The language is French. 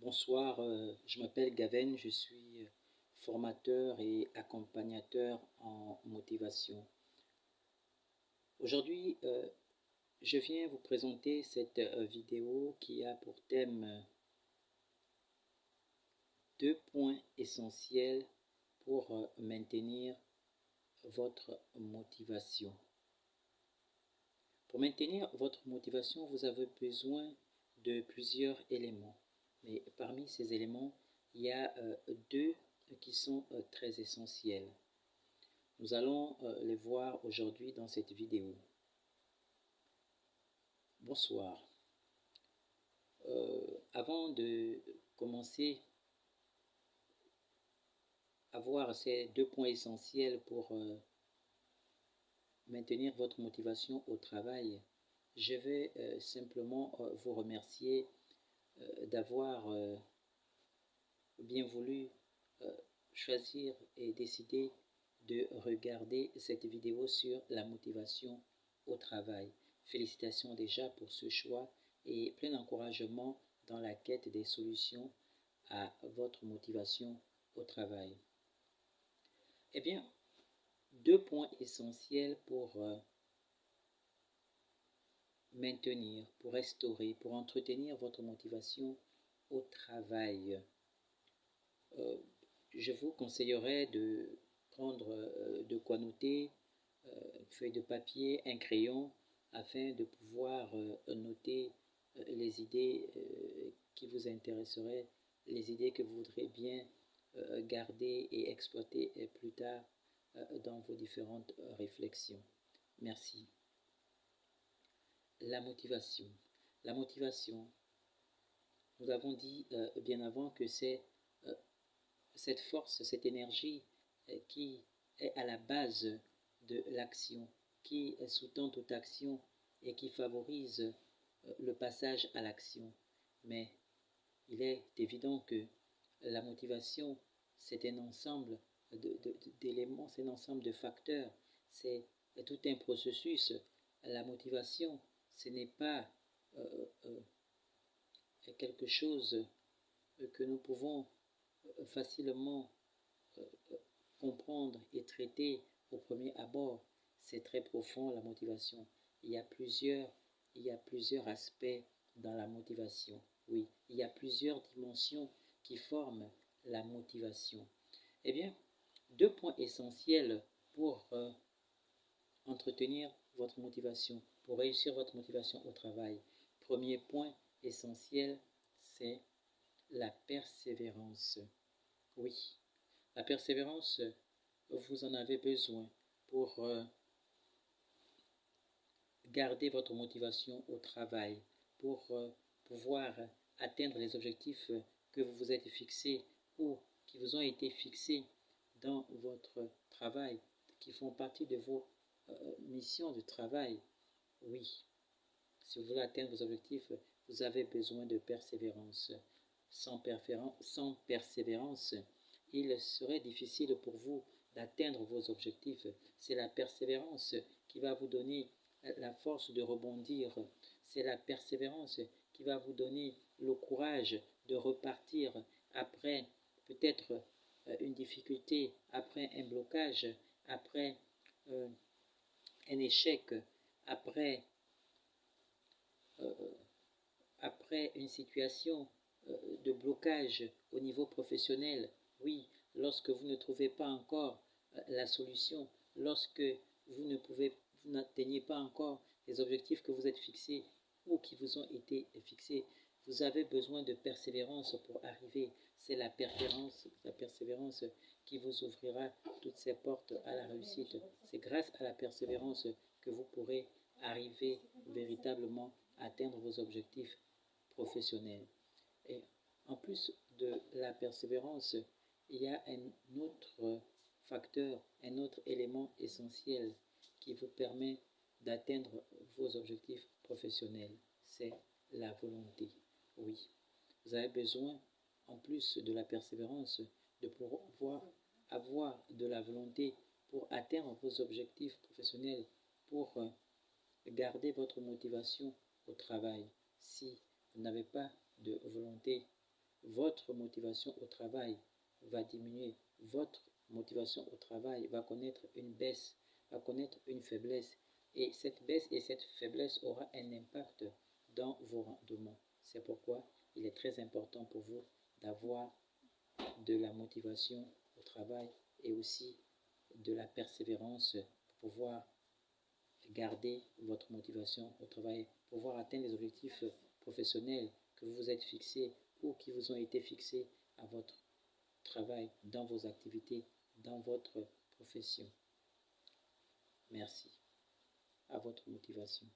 Bonsoir, je m'appelle Gaven, je suis formateur et accompagnateur en motivation. Aujourd'hui, je viens vous présenter cette vidéo qui a pour thème deux points essentiels pour maintenir votre motivation. Pour maintenir votre motivation, vous avez besoin de plusieurs éléments. Mais parmi ces éléments, il y a deux qui sont très essentiels. Nous allons les voir aujourd'hui dans cette vidéo. Bonsoir. Avant de commencer à voir ces deux points essentiels pour maintenir votre motivation au travail, je vais simplement vous remercier d'avoir bien voulu choisir et décider de regarder cette vidéo sur la motivation au travail. Félicitations déjà pour ce choix et plein d'encouragement dans la quête des solutions à votre motivation au travail. Eh bien, deux points essentiels pour maintenir, pour restaurer, pour entretenir votre motivation au travail. Je vous conseillerais de prendre de quoi noter, une feuille de papier, un crayon, afin de pouvoir noter les idées qui vous intéresseraient, les idées que vous voudrez bien garder et exploiter plus tard dans vos différentes réflexions. Merci. La motivation. La motivation, nous avons dit bien avant que c'est cette force, cette énergie qui est à la base de l'action, qui sous-tend toute action et qui favorise le passage à l'action. Mais il est évident que la motivation, c'est un ensemble d'éléments, c'est un ensemble de facteurs, c'est tout un processus. La motivation, ce n'est pas quelque chose que nous pouvons facilement comprendre et traiter au premier abord. C'est très profond, la motivation. Il y a plusieurs aspects dans la motivation. Oui, il y a plusieurs dimensions qui forment la motivation. Eh bien, deux points essentiels pour entretenir votre motivation, pour réussir votre motivation au travail. Premier point essentiel, c'est la persévérance. Oui, la persévérance, vous en avez besoin pour garder votre motivation au travail, pour pouvoir atteindre les objectifs que vous vous êtes fixés ou qui vous ont été fixés dans votre travail, qui font partie de vos missions de travail. Oui, si vous voulez atteindre vos objectifs, vous avez besoin de persévérance. Sans persévérance, il serait difficile pour vous d'atteindre vos objectifs. C'est la persévérance qui va vous donner la force de rebondir. C'est la persévérance qui va vous donner le courage de repartir après peut-être une difficulté, après un blocage, après un échec, après une situation de blocage au niveau professionnel. Oui, lorsque vous ne trouvez pas encore la solution, lorsque vous n'atteignez pas encore les objectifs que vous êtes fixés ou qui vous ont été fixés, vous avez besoin de persévérance pour arriver. C'est la persévérance qui vous ouvrira toutes ces portes à la réussite. C'est grâce à la persévérance que vous pourrez arriver véritablement à atteindre vos objectifs professionnels. Et en plus de la persévérance, il y a un autre facteur, un autre élément essentiel qui vous permet d'atteindre vos objectifs professionnels. C'est la volonté. Oui, vous avez besoin, en plus de la persévérance, de pouvoir avoir de la volonté pour atteindre vos objectifs professionnels, pour garder votre motivation au travail. Si vous n'avez pas de volonté, votre motivation au travail va diminuer. Votre motivation au travail va connaître une baisse, va connaître une faiblesse. Et cette baisse et cette faiblesse aura un impact dans vos rendements. C'est pourquoi il est très important pour vous d'avoir de la motivation au travail et aussi de la persévérance pour pouvoir garder votre motivation au travail, pour pouvoir atteindre les objectifs professionnels que vous vous êtes fixés ou qui vous ont été fixés à votre travail, dans vos activités, dans votre profession. Merci. À votre motivation.